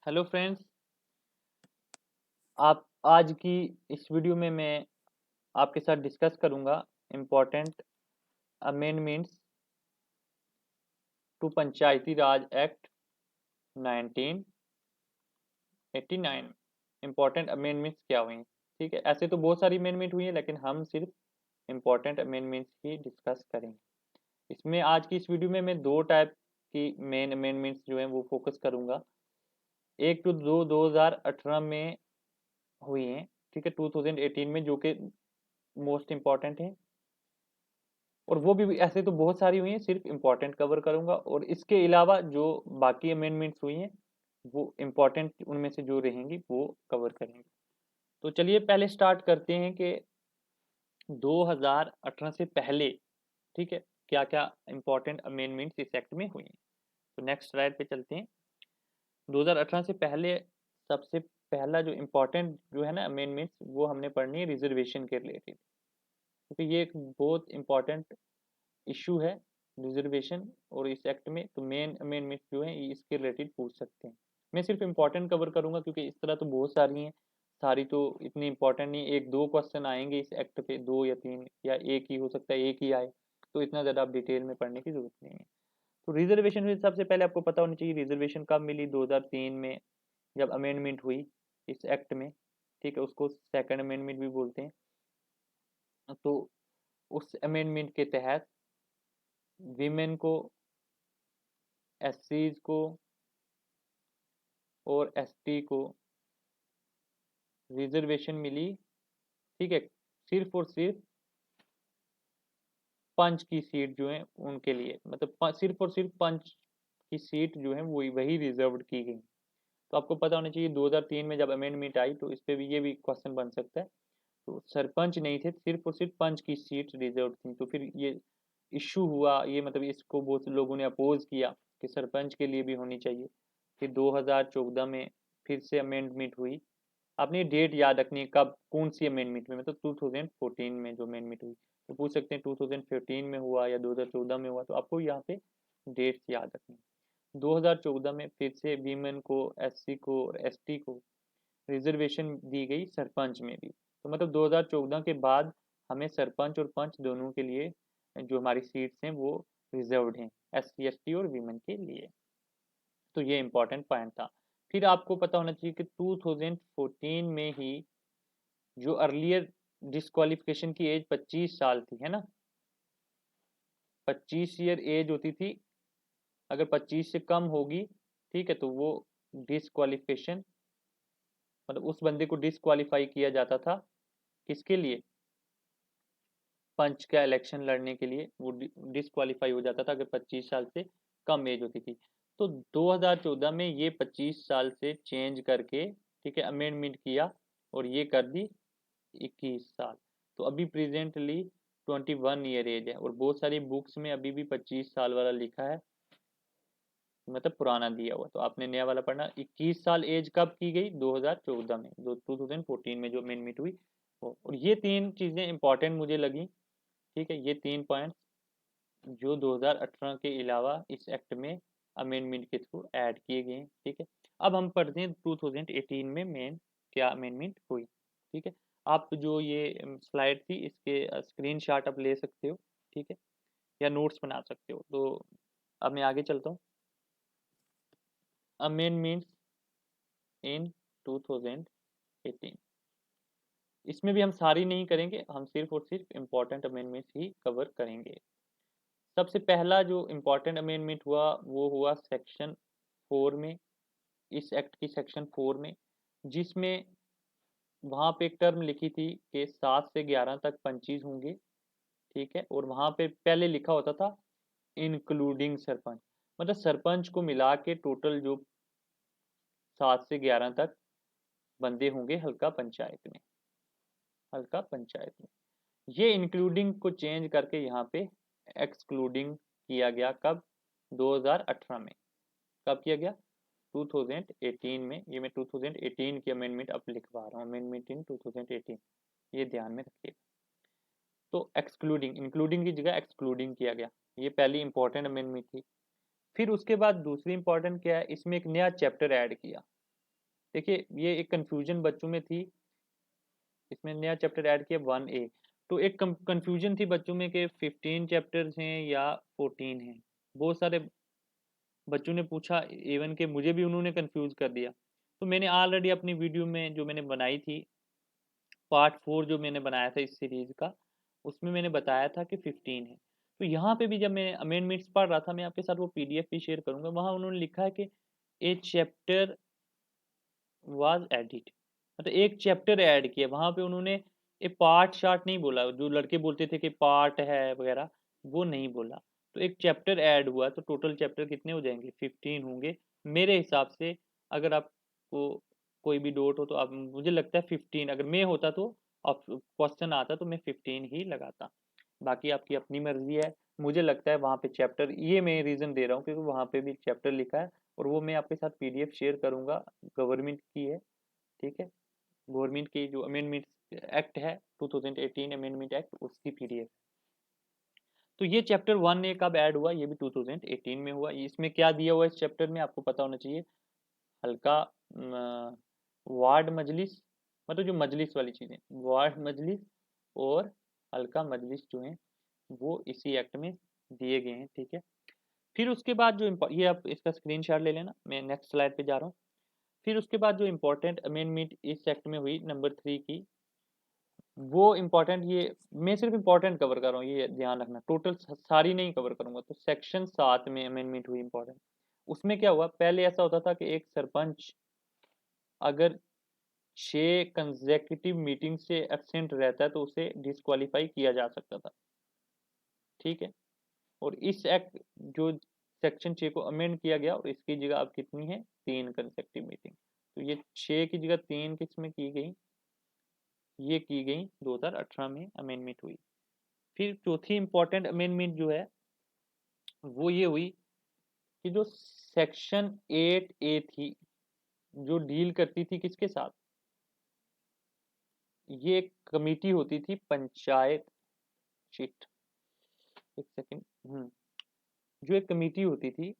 Hello friends. आप आज की इस वीडियो में मैं आपके साथ डिस्कस करूंगा important amendments to Panchayati Raj act 1989। Important amendments क्या हुई? ठीक है, ऐसे तो बहुत सारी अमेंडमेंट हुई है लेकिन हम सिर्फ इम्पोर्टेंट अमेंडमेंट्स ही डिस्कस करेंगे। इसमें आज की इस वीडियो में मैं दो टाइप की मेन अमेंडमेंट्स जो हैं वो फोकस करूंगा। एक तो 2018 में हुई हैं, ठीक है, 2018 में, जो कि मोस्ट इम्पॉर्टेंट है। और वो भी ऐसे तो बहुत सारी हुई हैं, सिर्फ इम्पोर्टेंट कवर करूंगा। और इसके अलावा जो बाकी अमेंडमेंट्स हुई हैं वो इम्पोर्टेंट उनमें से जो रहेंगी वो कवर करेंगे। तो चलिए पहले स्टार्ट करते हैं कि 2018 से पहले, ठीक है, क्या क्या इम्पोर्टेंट अमेंडमेंट्स इस एक्ट में हुई हैं। तो नेक्स्ट स्लाइड पे चलते हैं। 2018 से पहले सबसे पहला जो इम्पोर्टेंट जो है ना अमेंडमेंट्स, वो हमने पढ़नी है रिजर्वेशन के रिलेटेड, क्योंकि ये एक बहुत इम्पोर्टेंट इशू है रिजर्वेशन। और इस एक्ट में तो मेन अमेंडमेंट जो है इसके रिलेटेड पूछ सकते हैं। मैं सिर्फ इम्पोर्टेंट कवर करूंगा क्योंकि इस तरह तो बहुत सारी हैं, सारी तो इतनी इंपॉर्टेंट नहीं। एक दो क्वेश्चन आएंगे इस एक्ट पे, दो या तीन, या एक ही हो सकता है, एक ही आए, तो इतना ज़्यादा आप डिटेल में पढ़ने की जरूरत नहीं है। तो रिजर्वेशन में सबसे पहले आपको पता होना चाहिए रिजर्वेशन कब मिली। 2003 में जब अमेंडमेंट हुई इस एक्ट में, ठीक है, उसको सेकंड अमेंडमेंट भी बोलते हैं। तो उस अमेंडमेंट के तहत विमेन को, एससीज को और एसटी को रिजर्वेशन मिली, ठीक है, सिर्फ और सिर्फ पंच की सीट जो है उनके लिए, मतलब सिर्फ और सिर्फ पंच की सीट जो है वही वही रिजर्व्ड की गई। तो आपको पता होना चाहिए 2003 में जब अमेंडमेंट आई तो इस पे भी ये भी क्वेश्चन बन सकता है। तो सरपंच नहीं थे, सिर्फ और सिर्फ पंच की सीट रिजर्व थी। तो फिर ये इशू हुआ, ये मतलब इसको बहुत से लोगों ने अपोज किया कि सरपंच के लिए भी होनी चाहिए। फिर 2014 में फिर से अमेंडमेंट हुई। आपने ये डेट याद रखनी है कब कौन सी अमेंडमेंट में, मतलब 2014 में जो अमेंडमेंट हुई। तो पूछ सकते हैं 2015 में हुआ या 2014 में हुआ, तो आपको यहाँ पे डेट्स याद रखनी है। 2014 में फिर से वीमेन को, एससी को और एसटी को रिजर्वेशन दी गई सरपंच में भी। तो मतलब 2014 के बाद हमें सरपंच और पंच दोनों के लिए जो हमारी सीट्स हैं वो रिजर्व्ड हैं, एससी एसटी और वीमेन के लिए। तो ये इंपॉर्टेंट पॉइंट था। फिर आपको पता होना चाहिए कि 2014 में ही जो अर्लियर डिस्क्वालिफिकेशन की एज 25 साल थी, है ना, 25 ईयर एज होती थी। अगर 25 से कम होगी, ठीक है, तो वो डिस्क्वालिफिकेशन, मतलब उस बंदे को डिस्क्वालीफाई किया जाता था। किसके लिए? पंच का इलेक्शन लड़ने के लिए वो डिस्क्वालीफाई हो जाता था अगर 25 साल से कम एज होती थी। तो 2014 में ये 25 साल से चेंज करके, ठीक है, अमेंडमेंट किया और ये कर दी 21 साल। तो अभी प्रेजेंटली 21 ईयर एज है, और बहुत सारी बुक्स में अभी भी 25 साल वाला लिखा है, मतलब पुराना दिया हुआ। तो आपने नया वाला पढ़ना। 21 साल एज कब की गई? 2014 में, 2014 में जो अमेंडमेंट हुई वो। और ये तीन चीजें इंपॉर्टेंट मुझे लगी, ठीक है, ये तीन पॉइंट्स जो 2018 के अलावा इस एक्ट में अमेंडमेंट के थ्रू ऐड किए गए हैं, ठीक है। अब हम पढ़ते हैं 2018 में मेन क्या अमेंडमेंट हुई, ठीक है। आप जो ये स्लाइड थी इसके स्क्रीनशॉट आप ले सकते हो, ठीक है, या नोट्स बना सकते हो। तो अब मैं आगे चलता हूँ। अमेंडमेंट्स इन 2018, इसमें भी हम सारी नहीं करेंगे, हम सिर्फ और सिर्फ इम्पोर्टेंट अमेंडमेंट्स ही कवर करेंगे। सबसे पहला जो इम्पोर्टेंट अमेंडमेंट हुआ वो हुआ सेक्शन 4 में, इस एक्ट की सेक्शन 4 में, जिसमें वहाँ पे एक टर्म लिखी थी कि 7 से 11 तक पंचीज होंगे, ठीक है। और वहाँ पे पहले लिखा होता था इंक्लूडिंग सरपंच, मतलब सरपंच को मिला के टोटल जो 7 से 11 तक बंदे होंगे हल्का पंचायत में, हल्का पंचायत में। ये इंक्लूडिंग को चेंज करके यहाँ पे एक्सक्लूडिंग किया गया। कब? 2018 में। कब किया गया? 2018 में। ये मैं 2018 की अमेंडमेंट अब लिखवा रहा हूँ, अमेंडमेंट इन 2018, ये ध्यान में रखिए। तो एक्सक्लूडिंग, इंक्लूडिंग की जगह एक्सक्लूडिंग किया गया। ये पहली इंपॉर्टेंट अमेंडमेंट थी। फिर उसके बाद दूसरी इंपॉर्टेंट क्या है, इसमें एक नया चैप्टर ऐड किया। देखिए ये एक कंफ्यूजन बच्चों में थी, इसमें नया चैप्टर ऐड किया 1A। तो एक कंफ्यूजन थी बच्चों में कि 15 चैप्टर्स हैं या 14 हैं। बहुत सारे बच्चों ने पूछा, इवन के मुझे भी उन्होंने कंफ्यूज कर दिया। तो मैंने ऑलरेडी अपनी वीडियो में जो मैंने बनाई थी, पार्ट 4 जो मैंने बनाया था इस सीरीज का, उसमें मैंने बताया था कि 15 है। तो यहाँ पे भी जब मैं अमेंडमेंट्स पढ़ रहा था, मैं आपके साथ वो पीडीएफ भी शेयर करूंगा, वहाँ उन्होंने लिखा है कि ए चैप्टर वाज एडिट, मतलब एक चैप्टर ऐड किया। वहाँ पे उन्होंने ए पार्ट शार्ट नहीं बोला, जो लड़के बोलते थे कि पार्ट है वगैरह, वो नहीं बोला। तो एक चैप्टर ऐड हुआ, तो टोटल चैप्टर कितने हो जाएंगे, 15 होंगे मेरे हिसाब से। अगर आपको कोई भी डाउट हो तो आप, मुझे लगता है 15, अगर मैं होता तो क्वेश्चन आता तो मैं 15 ही लगाता। बाकी आपकी अपनी मर्जी है। मुझे लगता है वहाँ पे चैप्टर, ये मैं रीज़न दे रहा हूँ क्योंकि वहाँ पे भी चैप्टर लिखा है, और वो मैं आपके साथ पीडीएफ शेयर करूँगा, गवर्नमेंट की है, ठीक है। गवर्नमेंट की जो अमेंडमेंट एक्ट है, 2018 अमेंडमेंट एक्ट, उसकी पीडीएफ। तो ये चैप्टर 1A कब ऐड हुआ, ये भी 2018 में हुआ। इसमें क्या दिया हुआ है इस चैप्टर में, आपको पता होना चाहिए। हल्का वार्ड मजलिस, मतलब जो मजलिस वाली चीज़ें, वार्ड मजलिस और हल्का मजलिस जो है वो इसी एक्ट में दिए गए हैं, ठीक है। फिर उसके बाद जो ये आप इसका स्क्रीनशॉट ले लेना, मैं नेक्स्ट स्लाइड पे जा रहा हूँ। फिर उसके बाद जो इम्पोर्टेंट अमेंडमेंट इस एक्ट में हुई नंबर 3 की, वो इम्पोर्टेंट, ये मैं सिर्फ इम्पोर्टेंट कवर कर रहा हूँ, ये ध्यान रखना, टोटल सारी नहीं कवर करूंगा। तो सेक्शन 7 में अमेंडमेंट हुई इम्पोर्टेंट। उसमें क्या हुआ, पहले ऐसा होता था कि एक सरपंच अगर 6 कंसेक्यूटिव मीटिंग से एब्सेंट रहता है तो उसे डिस्क्वालीफाई किया जा सकता था, ठीक है। और इस एक्ट जो सेक्शन 6 को अमेंड किया गया, और इसकी जगह अब कितनी है, 3 कंसेक्यूटिव मीटिंग। तो ये 6 की जगह 3 किस में की गई, ये की गई 2018 में अमेंडमेंट हुई। फिर चौथी इंपॉर्टेंट अमेंडमेंट जो है वो ये हुई कि जो सेक्शन 8A थी, जो डील करती थी किसके साथ, ये एक कमेटी होती थी पंचायत, शिट एक सेकंड, जो एक कमेटी होती थी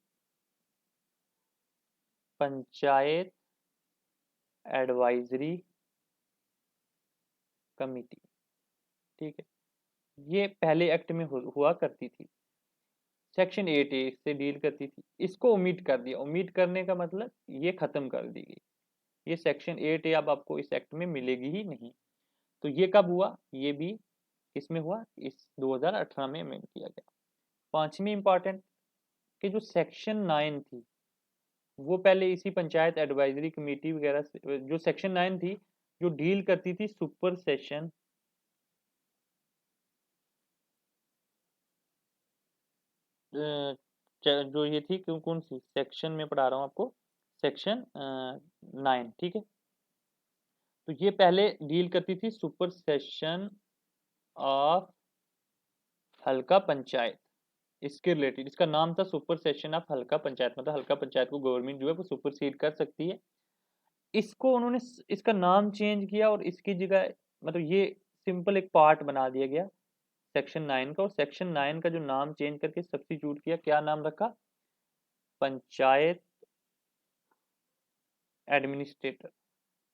पंचायत एडवाइजरी कमेटी, ठीक है। ये पहले एक्ट में हुआ करती थी, सेक्शन 8A इससे डील करती थी। इसको ओमिट कर दिया, ओमिट करने का मतलब ये खत्म कर दी गई। ये सेक्शन 8A अब आपको इस एक्ट में मिलेगी ही नहीं। तो ये कब हुआ, ये भी किसमें हुआ, इस 2018 में अमेंड किया गया। पांचवी इंपॉर्टेंट कि जो सेक्शन 9 थी, वो पहले इसी पंचायत एडवाइजरी कमेटी वगैरह से, जो सेक्शन 9 थी जो डील करती थी सुपर सेशन, जो ये थी कौन सी सेक्शन में पढ़ा रहा हूँ आपको, सेक्शन 9, ठीक है। तो ये पहले डील करती थी सुपर सेशन ऑफ हल्का पंचायत, इसके रिलेटेड, इसका नाम था सुपर सेशन ऑफ हल्का पंचायत, मतलब हल्का पंचायत को गवर्नमेंट जो है वो सुपरसीड कर सकती है। इसको उन्होंने इसका नाम चेंज किया, और इसकी जगह मतलब ये सिंपल एक पार्ट बना दिया गया सेक्शन 9 का, और सेक्शन 9 का जो नाम चेंज करके सब्स्टिट्यूट किया, क्या नाम रखा, पंचायत एडमिनिस्ट्रेटर।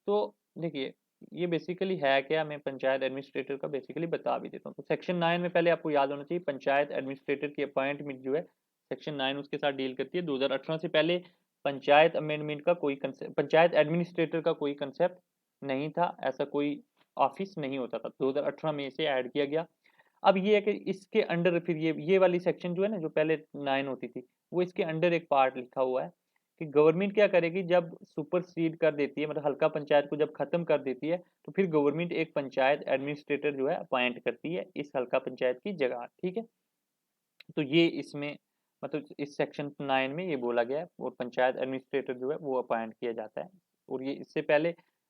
तो देखिए ये बेसिकली है क्या, मैं पंचायत एडमिनिस्ट्रेटर का बेसिकली बता भी देता हूँ। तो सेक्शन 9 में पहले आपको याद होना चाहिए, पंचायत एडमिनिस्ट्रेटर की अपॉइंटमेंट जो है सेक्शन 9 उसके साथ डील करती है। 2018 से पहले पंचायत अमेंडमेंट का कोई कंसेप्ट, पंचायत एडमिनिस्ट्रेटर का कोई कंसेप्ट नहीं था, ऐसा कोई ऑफिस नहीं होता था। 2018 में इसे ऐड किया गया। अब ये है कि इसके अंडर फिर ये वाली सेक्शन जो है ना, जो पहले 9 होती थी, वो इसके अंडर एक पार्ट लिखा हुआ है कि गवर्नमेंट क्या करेगी, जब सुपरसीड कर देती है, मतलब हल्का पंचायत को जब खत्म कर देती है, तो फिर गवर्नमेंट एक पंचायत एडमिनिस्ट्रेटर जो है अपॉइंट करती है इस हल्का पंचायत की जगह, ठीक है। तो ये इसमें मतलब इस सेक्शन 9 में ये बोला गया है, और पंचायत एडमिनिस्ट्रेटर जो है वो अपॉइंट किया जाता है। और ये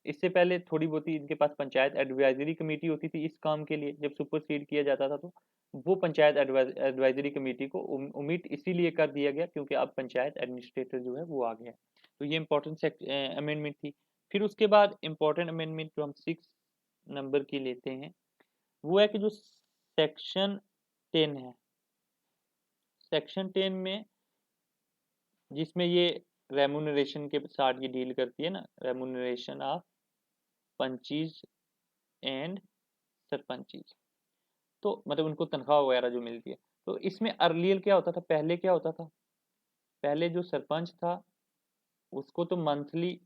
इससे पहले थोड़ी बहुत इनके पास पंचायत एडवाइजरी कमेटी होती थी इस काम के लिए, जब सुपरसीड किया जाता था तो वो पंचायत एडवाइजरी कमेटी को ओमिट इसीलिए कर दिया गया क्योंकि अब पंचायत एडमिनिस्ट्रेटर जो है वो आ गया। तो ये इंपॉर्टेंट अमेंडमेंट थी। फिर उसके बाद इंपॉर्टेंट अमेंडमेंट जो हम 6 नंबर की लेते हैं, वो है कि जो सेक्शन 10 है, सेक्शन 10 में जिसमें ये रेमुनरेशन के साथ ये डील करती है ना, रेमुनरेशन ऑफ पंचीज एंड सरपंचीज, तो मतलब उनको तनख्वाह वगैरह जो मिलती है। तो इसमें अर्लियर क्या होता था, पहले क्या होता था, पहले जो सरपंच था उसको तो मंथली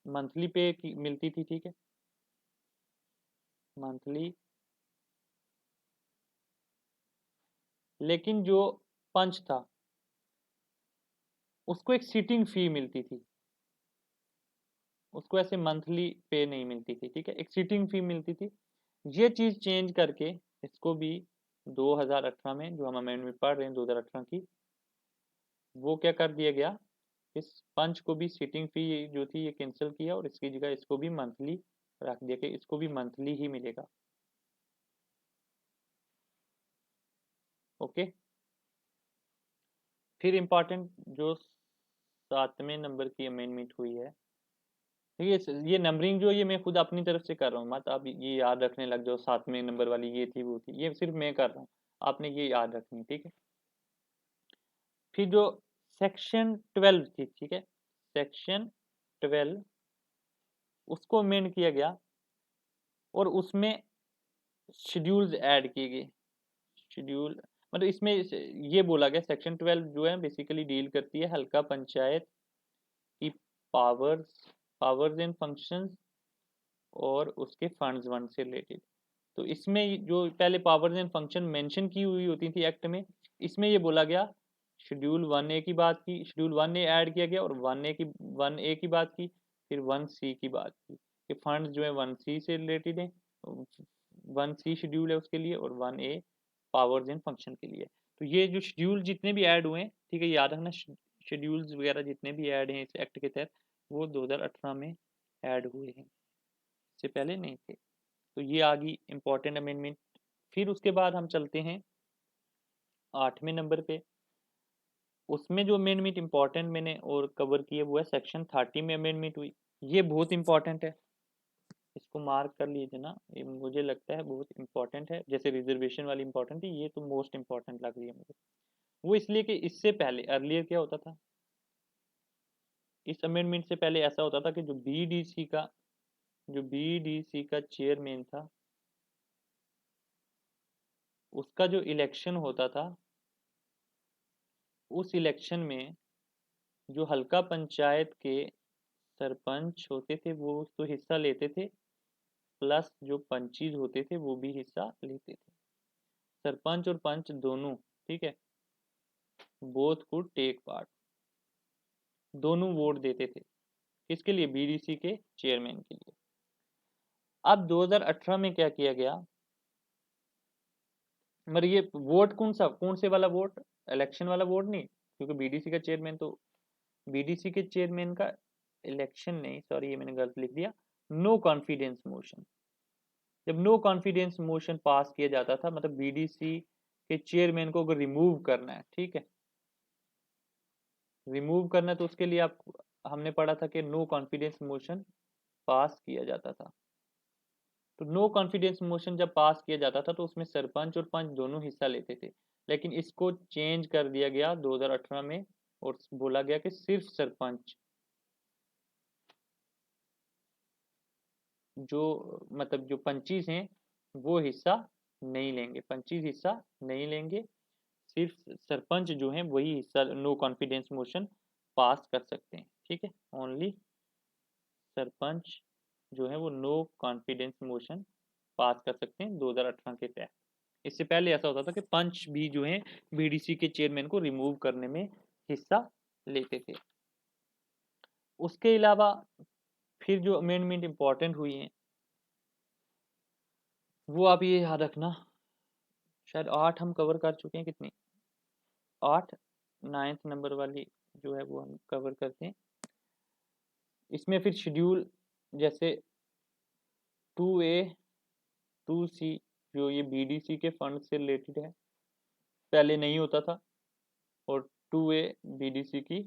मंथली पे मिलती थी, ठीक है, मंथली। लेकिन जो पंच था उसको एक सीटिंग फी मिलती थी, उसको ऐसे मंथली पे नहीं मिलती थी, ठीक है, एक सीटिंग फी मिलती थी। ये चीज चेंज करके इसको भी 2018 में जो हम अमेंडमेंट पढ़ रहे हैं 2018 की, वो क्या कर दिया गया, इस पंच को भी सीटिंग फी जो थी ये कैंसिल किया और इसकी जगह इसको भी मंथली रख दिया कि इसको भी मंथली ही मिलेगा। ओके, फिर इंपॉर्टेंट जो 7वें नंबर की अमेंडमेंट हुई है, ये नंबरिंग जो ये मैं खुद अपनी तरफ से कर रहा हूँ, मत आप ये याद रखने लग जाओ 7वें नंबर वाली ये थी वो थी, ये सिर्फ मैं कर रहा हूँ, आपने ये याद रखनी, ठीक है। फिर जो सेक्शन 12 थी, ठीक है, सेक्शन 12 उसको अमेंड किया गया और उसमें शेड्यूल्स ऐड किए गए। शेड्यूल मतलब इसमें ये बोला गया सेक्शन 12 जो है बेसिकली डील करती है हल्का पंचायत की पावर्स पावर्स एंड फंक्शंस और उसके फंड्स वंड से रिलेटेड। तो इसमें जो पहले पावर्स एंड फंक्शन मेंशन की हुई होती थी एक्ट में, इसमें ये बोला गया शेड्यूल 1A की बात की, शेड्यूल 1A ऐड किया गया और 1A की बात की, फिर 1C की बात की कि फंड्स जो है 1C से रिलेटेड है, 1C शेड्यूल है उसके लिए और 1A पावर्स एंड फंक्शन के लिए। तो ये जो शेड्यूल जितने भी ऐड हुए हैं, ठीक है, याद रखना शेड्यूल्स वगैरह जितने भी ऐड हैं इस एक्ट के तहत वो 2018 में ऐड हुए हैं, इससे पहले नहीं थे। तो ये आ गई इंपॉर्टेंट अमेंडमेंट। फिर उसके बाद हम चलते हैं 8वें नंबर पे, उसमें जो अमेंडमेंट इंपॉर्टेंट मैंने और कवर किया वो है सेक्शन 30 में अमेंडमेंट हुई। ये बहुत इंपॉर्टेंट है, इसको मार्क कर लीजिए ना, ये मुझे लगता है बहुत इंपॉर्टेंट है, जैसे रिजर्वेशन वाली इंपॉर्टेंट थी ये तो मोस्ट इंपॉर्टेंट लग रही है मुझे। वो इसलिए कि इससे पहले अर्लियर क्या होता था, इस अमेंडमेंट से पहले ऐसा होता था कि जो बीडीसी का चेयरमैन था उसका जो इलेक्शन होता था, उस इलेक्शन में जो हल्का पंचायत के सरपंच होते थे वो तो हिस्सा लेते थे, प्लस जो पंचीज होते थे वो भी हिस्सा लेते थे, सरपंच और पंच दोनों, ठीक है, बोथ कुड टेक पार्ट, दोनों वोट देते थे, किसके लिए, बीडीसी के चेयरमैन के लिए। अब 2018 में क्या किया गया, मगर ये वोट कौन से वाला वोट, इलेक्शन वाला वोट नहीं, क्योंकि बीडीसी का चेयरमैन तो बीडीसी के चेयरमैन का इलेक्शन नहीं, सॉरी ये मैंने गलत लिख दिया, नो कॉन्फिडेंस मोशन। जब नो कॉन्फिडेंस मोशन पास किया जाता था मतलब बीडीसी के चेयरमैन को अगर रिमूव करना है, ठीक है, रिमूव करना है तो उसके लिए आप हमने पढ़ा था कि नो कॉन्फिडेंस मोशन पास किया जाता था। तो नो कॉन्फिडेंस मोशन जब पास किया जाता था तो उसमें सरपंच और पंच दोनों हिस्सा लेते थे, लेकिन इसको चेंज कर दिया गया 2018 में और बोला गया कि सिर्फ सरपंच जो मतलब जो पंचीज हैं वो हिस्सा नहीं लेंगे, पंचीज हिस्सा नहीं लेंगे, सिर्फ सरपंच जो हैं वही हिस्सा नो कॉन्फिडेंस मोशन पास कर सकते हैं, ठीक है, ओनली सरपंच जो है वो नो कॉन्फिडेंस मोशन पास कर सकते हैं 2018 के तहत। इससे पहले ऐसा होता था कि पंच भी जो है बीडीसी के चेयरमैन को रिमूव करने में हिस्सा लेते थे। उसके अलावा फिर जो अमेंडमेंट इंपॉर्टेंट हुई है वो आप ये याद रखना, शायद 8 हम कवर कर चुके हैं, कितनी, 8, 9th नंबर वाली जो है वो हम कवर करते हैं। इसमें फिर शेड्यूल जैसे 2A 2C जो ये बीडीसी के फंड से रिलेटेड है, पहले नहीं होता था, और 2A बीडीसी की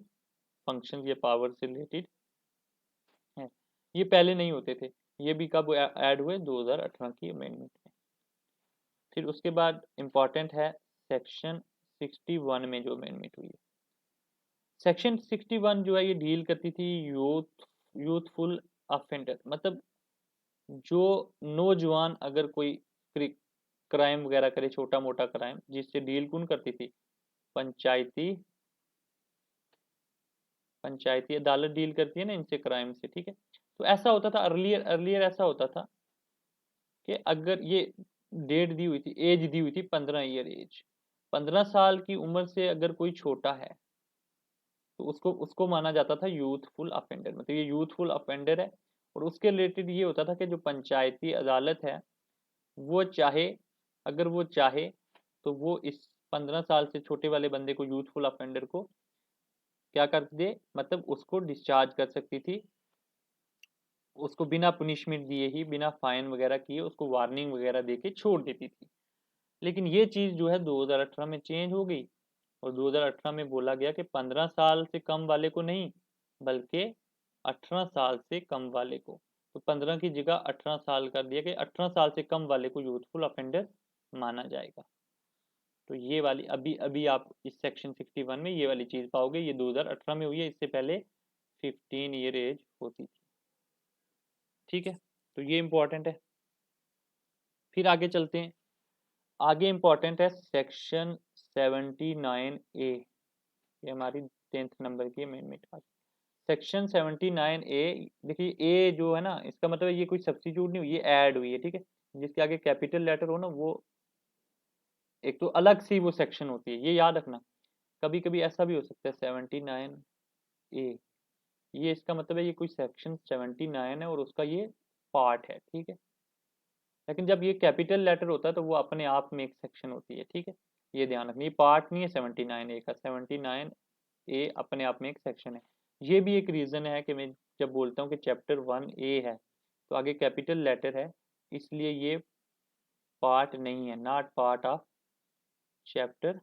फंक्शन या पावर से रिलेटेड है, ये पहले नहीं होते थे, ये भी कब ऐड हुए 2018 की अमेंडमेंट में। फिर उसके बाद इंपॉर्टेंट है सेक्शन 61 में जो अमेंडमेंट हुई है, सेक्शन 61 जो है ये डील करती थी यूथफुल अफेंडर, मतलब जो नौजवान अगर कोई क्राइम वगैरह करे, छोटा मोटा क्राइम, जिससे डील कौन करती थी? पंचायती पंचायती अदालत डील करती है ना इनसे, क्राइम से, ठीक है। तो ऐसा होता था अर्लियर ऐसा होता था कि अगर ये डेट दी हुई थी, एज दी हुई थी 15 ईयर एज, 15 साल की उम्र से अगर कोई छोटा है तो उसको उसको माना जाता था यूथफुल अफेंडर, मतलब ये यूथफुल अफेंडर है। और उसके रिलेटेड ये होता था कि जो पंचायती अदालत है वो चाहे, अगर वो चाहे तो वो इस 15 साल से छोटे वाले बंदे को, यूथफुल अफेंडर को क्या कर दे, मतलब उसको डिस्चार्ज कर सकती थी, उसको बिना पनिशमेंट दिए ही, बिना फाइन वगैरह किए उसको वार्निंग वगैरह देके छोड़ देती थी। लेकिन ये चीज़ जो है 2018 में चेंज हो गई, और 2018 में बोला गया कि 15 साल से कम वाले को नहीं, बल्कि 18 साल से कम वाले को, तो 15 की जगह 18 साल कर दिया कि 18 साल से कम वाले को यूथफुल अफेंडर माना जाएगा। तो ये वाली अभी अभी आप इस सेक्शन 61 में ये वाली चीज़ पाओगे, ये 2018 में हुई है, इससे पहले 15 ईयर एज होती थी, ठीक है। तो ये इंपॉर्टेंट है। फिर आगे चलते हैं, आगे इंपॉर्टेंट है सेक्शन 79A, ये हमारी 10th नंबर की अमेंडमेंट आज। सेक्शन 79A, देखिए ए जो है ना, इसका मतलब ये कोई सब्स्टिट्यूट नहीं हुई, ये ऐड हुई है, ठीक है। जिसके आगे कैपिटल लेटर हो ना, वो एक तो अलग सी वो सेक्शन होती है, ये याद रखना। कभी कभी ऐसा भी हो सकता है 79A, ये इसका मतलब है ये कोई सेक्शन 79 है और उसका ये पार्ट है, ठीक है। लेकिन जब ये कैपिटल लेटर होता है तो वो अपने आप में एक सेक्शन होती है, ठीक है। ये ध्यान रखना, ये पार्ट नहीं है 79A का, 79A अपने आप में एक सेक्शन है। ये भी एक रीज़न है कि मैं जब बोलता हूँ कि चैप्टर 1A है तो आगे कैपिटल लेटर है, इसलिए ये पार्ट नहीं है, नॉट पार्ट ऑफ चैप्टर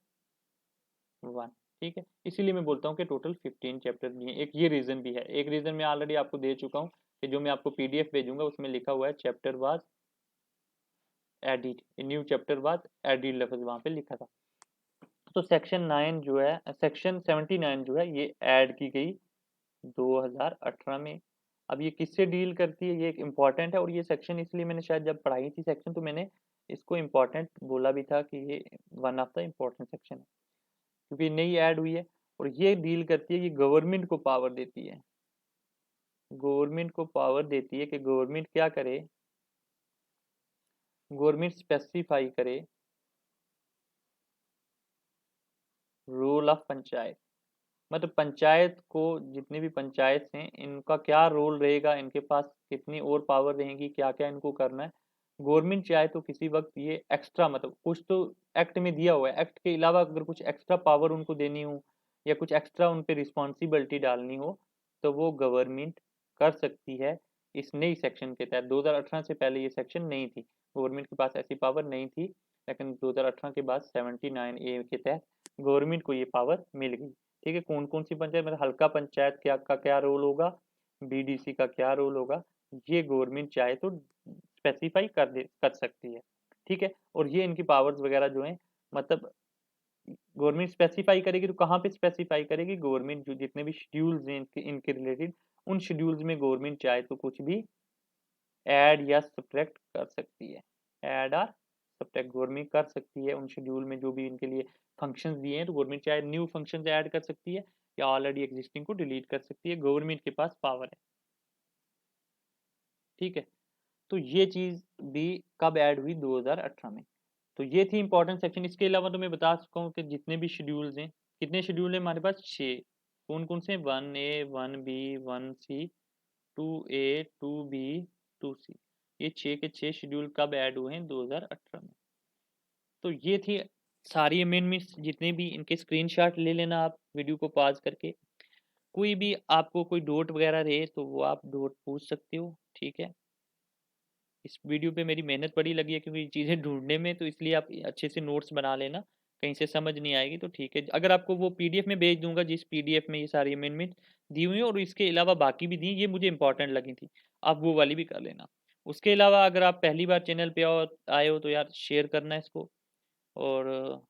1, ठीक है। इसीलिए मैं बोलता हूँ कि टोटल 15 चैप्टर दिए हैं, एक ये रीज़न भी है। एक रीज़न मैं ऑलरेडी आपको दे चुका हूँ कि जो मैं आपको PDF भेजूंगा उसमें लिखा हुआ है chapter was added, new chapter was added लफ्ज वहाँ पे लिखा था। तो सेक्शन 9 जो है, सेक्शन 79 जो है ये ऐड की गई 2018 में। अब ये किससे डील करती है, ये एक इम्पॉर्टेंट है, और ये सेक्शन इसलिए मैंने शायद जब पढ़ाई थी सेक्शन तो मैंने इसको इम्पॉर्टेंट बोला भी था कि ये one of the important section है, क्योंकि नई ऐड हुई है। और ये डील करती है, ये गवर्नमेंट को पावर देती है, गवर्नमेंट को पावर देती है कि गवर्नमेंट क्या करे, गवर्नमेंट स्पेसिफाई करे रोल ऑफ पंचायत, मतलब पंचायत को, जितने भी पंचायत हैं इनका क्या रोल रहेगा, इनके पास कितनी और पावर रहेगी, क्या क्या इनको करना है। गवर्नमेंट चाहे तो किसी वक्त ये एक्स्ट्रा, मतलब कुछ तो एक्ट में दिया हुआ है, एक्ट के अलावा अगर कुछ एक्स्ट्रा पावर उनको देनी हो या कुछ एक्स्ट्रा उन पर रिस्पॉन्सिबिलिटी डालनी हो तो वो गवर्नमेंट कर सकती है। इस नई सेक्शन के तहत 2018 से पहले ये सेक्शन नहीं थी, गवर्नमेंट के पास ऐसी पावर नहीं थी, लेकिन 2018 के बाद 79A के तहत गवर्नमेंट को ये पावर मिल गई, ठीक है। कौन कौन सी पंचायत, मतलब हल्का पंचायत क्या का क्या रोल होगा, BDC का क्या रोल होगा, ये गवर्नमेंट चाहे तो स्पेसिफाई कर सकती है, ठीक है। और ये इनकी पावर्स वगैरह जो है, मतलब गवर्नमेंट स्पेसिफाई करेगी तो कहाँ पे स्पेसिफाई करेगी, गवर्नमेंट जो जितने भी शेड्यूल्स हैं इनके रिलेटेड, उन शेड्यूल्स में गवर्नमेंट चाहे तो कुछ भी ऐड या सब्ट्रैक्ट कर सकती है, ऐड और सब्ट्रैक्ट गवर्नमेंट कर सकती है। उन शेड्यूल में जो भी इनके लिए फंक्शंस दिए हैं तो गवर्नमेंट चाहे न्यू फंक्शंस ऐड कर सकती है या ऑलरेडी एग्जिस्टिंग को डिलीट कर सकती है, गवर्नमेंट के पास पावर है, ठीक है। तो ये चीज़ भी कब ऐड हुई, 2018 में। तो ये थी इंपॉर्टेंट सेक्शन। इसके अलावा तो मैं बता चुका हूँ कि जितने भी शेड्यूल्स हैं, कितने शेड्यूल हैं हमारे पास, 6। कौन कौन से, 1A 1B 1C 2A 2B 2C, ये 6 के 6 शेड्यूल कब ऐड हुए हैं, 2018 में। तो ये थी सारी अमेंडमेंट्स जितने भी, इनके स्क्रीनशॉट ले लेना आप वीडियो को पॉज करके। कोई भी आपको कोई डाउट वगैरह रहे तो वो आप डाउट पूछ सकते हो, ठीक है। इस वीडियो पे मेरी मेहनत बड़ी लगी है क्योंकि चीज़ें ढूंढने में, तो इसलिए आप अच्छे से नोट्स बना लेना, कहीं से समझ नहीं आएगी तो ठीक है। अगर आपको वो PDF में भेज दूंगा जिस PDF में ये सारी अमेंडमेंट दी हुई है, और इसके अलावा बाकी भी दी, ये मुझे इंपॉर्टेंट लगी थी, आप वो वाली भी कर लेना। उसके अलावा अगर आप पहली बार चैनल पे आए हो तो यार शेयर करना इसको, और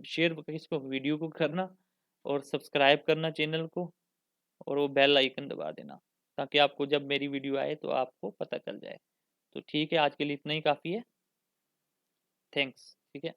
शेयर इसको वीडियो को करना, और सब्सक्राइब करना चैनल को, और वो बेल आइकन दबा देना, ताकि आपको जब मेरी वीडियो आए तो आपको पता चल जाए। तो ठीक है, आज के लिए इतना ही काफ़ी है। थैंक्स। ठीक है।